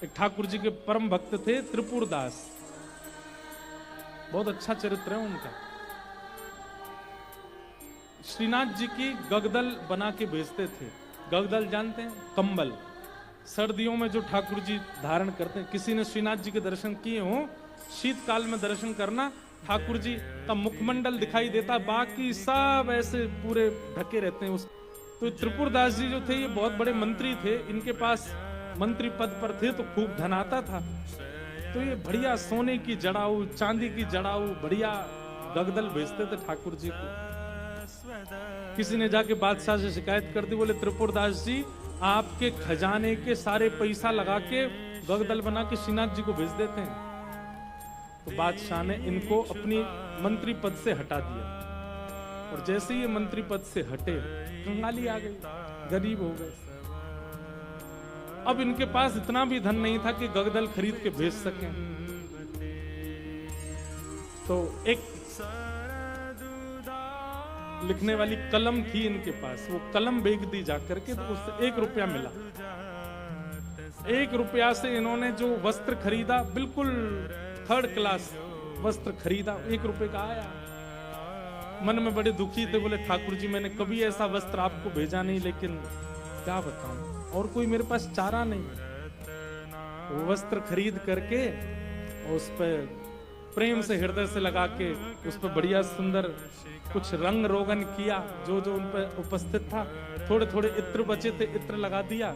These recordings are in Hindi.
एक ठाकुर जी के परम भक्त थे त्रिपुरदास, बहुत अच्छा चरित्र है उनका। श्रीनाथ जी की गगदल बना के भेजते थे। गगदल जानते हैं? कंबल, सर्दियों में जो ठाकुर जी धारण करते हैं। किसी ने श्रीनाथ जी के दर्शन किए हो, शीतकाल में दर्शन करना, ठाकुर जी का मुखमंडल दिखाई देता, बाकी सब ऐसे पूरे ढके रहते हैं। उस तो त्रिपुरदास जी जो थे ये बहुत बड़े मंत्री थे, इनके पास मंत्री पद पर थे तो खूब धन आता था, तो ये बढ़िया सोने की जड़ाऊ, चांदी की जड़ाऊ बढ़िया गगदल भेजते थे ठाकुर जी को। किसी ने जाके बादशाह से शिकायत कर दी, बोले त्रिपुरदास जी आपके खजाने के सारे पैसा लगा के गगदल बना के श्रीनाथ जी को भेज देते हैं। तो बादशाह ने इनको अपनी मंत्री पद से हटा दिया, और जैसे ये मंत्री पद से हटे कंगाली आ गई, गरीब हो गए। अब इनके पास इतना भी धन नहीं था कि गगदल खरीद के भेज सकें। तो एक लिखने वाली कलम थी इनके पास, वो कलम बेच दी जाकर के, तो उससे 1 रुपया मिला। 1 रुपया से इन्होंने जो वस्त्र खरीदा, बिल्कुल 3rd क्लास वस्त्र खरीदा, 1 रुपए का आया। मन में बड़े दुखी थे, बोले ठाकुर जी मैंने कभी ऐसा वस्त्र आपको भेजा नहीं, लेकिन क्या बताऊं, और कोई मेरे पास चारा नहीं। वो वस्त्र खरीद करके उस पर प्रेम से हृदय से लगा के उस पर बढ़िया सुंदर कुछ रंग रोगन किया, जो जो उन पर उपस्थित था। थोड़े थोड़े इत्र बचे थे, इत्र लगा दिया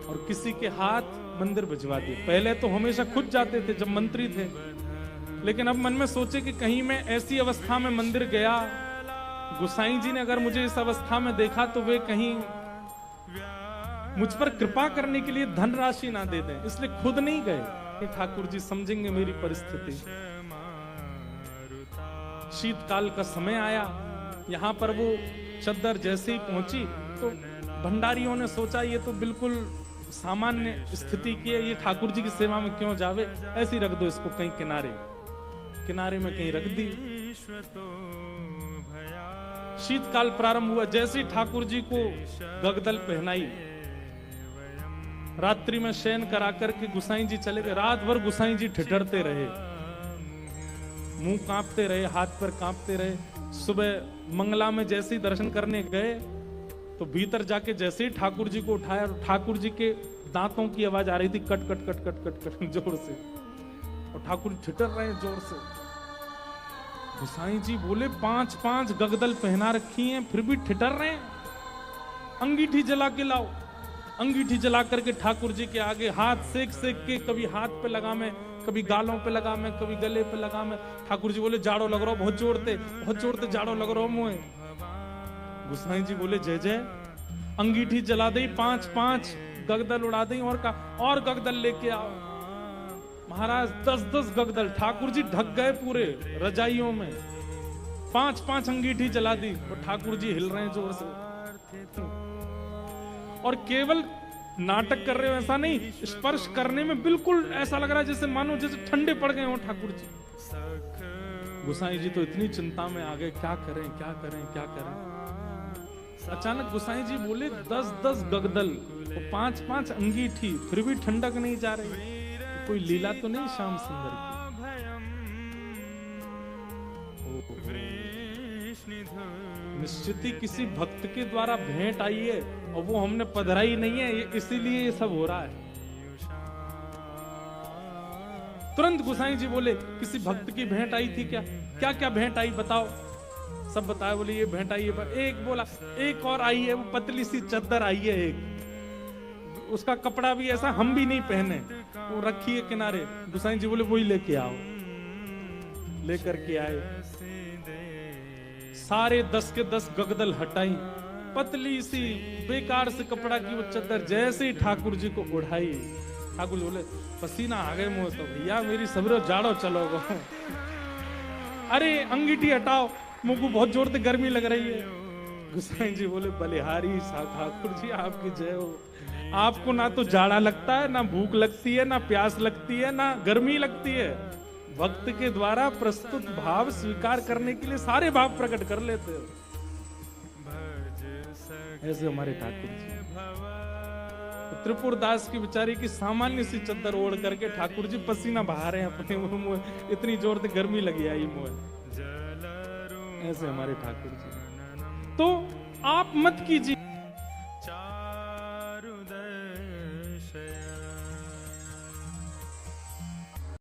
और किसी के हाथ मंदिर भिजवा दिए। पहले तो हमेशा खुद जाते थे जब मंत्री थे, लेकिन अब मन में सोचे कि कहीं मैं ऐसी अवस्था में मंदिर गया, गोसाई जी ने अगर मुझे इस अवस्था में देखा तो वे कहीं मुझ पर कृपा करने के लिए धनराशि ना दे दें, इसलिए खुद नहीं गए। ठाकुर जी समझेंगे मेरी परिस्थिति। शीतकाल का समय आया, यहाँ पर वो चद्दर जैसे ही पहुंची तो भंडारियों ने सोचा ये तो बिल्कुल सामान्य स्थिति की है, ये ठाकुर जी की सेवा में क्यों जावे, ऐसे ही रख दो इसको कहीं किनारे किनारे में कहीं रख दी। शीतकाल प्रारंभ हुआ, जैसे ही ठाकुर जी को गगदल पहनाई, रात्रि में शयन करा करके गुसाई जी चले गए। रात भर गुसाई जी ठिठुरते रहे, मुंह कांपते रहे, हाथ पर कांपते रहे। सुबह मंगला में जैसे ही दर्शन करने गए तो भीतर जाके जैसे ही ठाकुर जी को उठाया, ठाकुर जी के दांतों की आवाज आ रही थी cut cut cut cut cut cut जोर से, और ठाकुर ठिठुर रहे जोर से। गुसाई जी बोले 5-5 गगदल पहना रखी हैं फिर भी ठिठुर रहे हैं, अंगीठी जला के लाओ। अंगीठी जला करके ठाकुर जी के आगे हाथ सेक सेक के, कभी हाथ पे लगा मैं, कभी गालों पे लगा मैं, कभी गले पे लगा मैं। ठाकुर जी बोले जाड़ो लग रहा, बहुत जोड़ते जाड़ो लग रहा मुझे। गुसाई जी बोले जय जय। अंगीठी जला दी, 5-5 गगदल उड़ा दी, और गगदल लेके आओ। महाराज 10-10 गगदल, ठाकुर जी ढक गए पूरे रजाइयों में। 5-5 अंगीठी जला दी और ठाकुर जी हिल रहे हैं जोर से। और केवल नाटक कर रहे हो ऐसा नहीं, स्पर्श करने में बिल्कुल ऐसा लग रहा है जैसे मानो जैसे ठंडे पड़ गए हो ठाकुर जी। गुसाई जी तो इतनी चिंता में आ गए, क्या करें क्या करें क्या करें। अचानक गुसाई जी बोले 10-10 गगदल, 5-5 अंगीठी, फिर भी ठंडक नहीं जा रही, कोई लीला तो नहीं श्याम सुंदर की। निश्चित ही किसी भक्त के द्वारा भेंट आई है और वो हमने पधराई नहीं है, इसीलिए ये सब हो रहा है। तुरंत गुसाई जी बोले किसी भक्त की भेंट आई थी क्या? क्या क्या भेंट आई बताओ। सब बताया, बोले ये भेंट आई है, पर एक बोला एक और आई है, वो पतली सी चद्दर आई है एक, उसका कपड़ा भी ऐसा हम भी नहीं पहने, वो रखी है किनारे। गुसाई जी बोले वही लेके आओ। लेकर के आए, सारे 10 के 10 गगदल हटाई, पतली सी बेकार से कपड़ा की वो चद्दर जैसे ही ठाकुर जी को उठाई, ठाकुर जी बोले पसीना आ गए मुंह से, भैया मेरी सबरो जाड़ो चलो गो। अरे अंगीठी हटाओ, मुंह को बहुत जोर से गर्मी लग रही है। गुसाई जी बोले बलिहारी सा ठाकुर जी आपकी जय हो। आपको ना तो जाड़ा लगता है, ना भूख लगती है, ना प्यास लगती है, ना गर्मी लगती है। भक्त के द्वारा प्रस्तुत भाव स्वीकार करने के लिए सारे भाव प्रकट कर लेते हो। ऐसे हमारे ठाकुर जी। तो त्रिपुर दास की बेचारी की सामान्य सी चद्दर ओढ़ करके ठाकुर जी पसीना बहा रहे हैं अपने मुंह, इतनी जोर से गर्मी लगी आई मुंह। ऐसे हमारे ठाकुर जी। तो आप मत कीजिए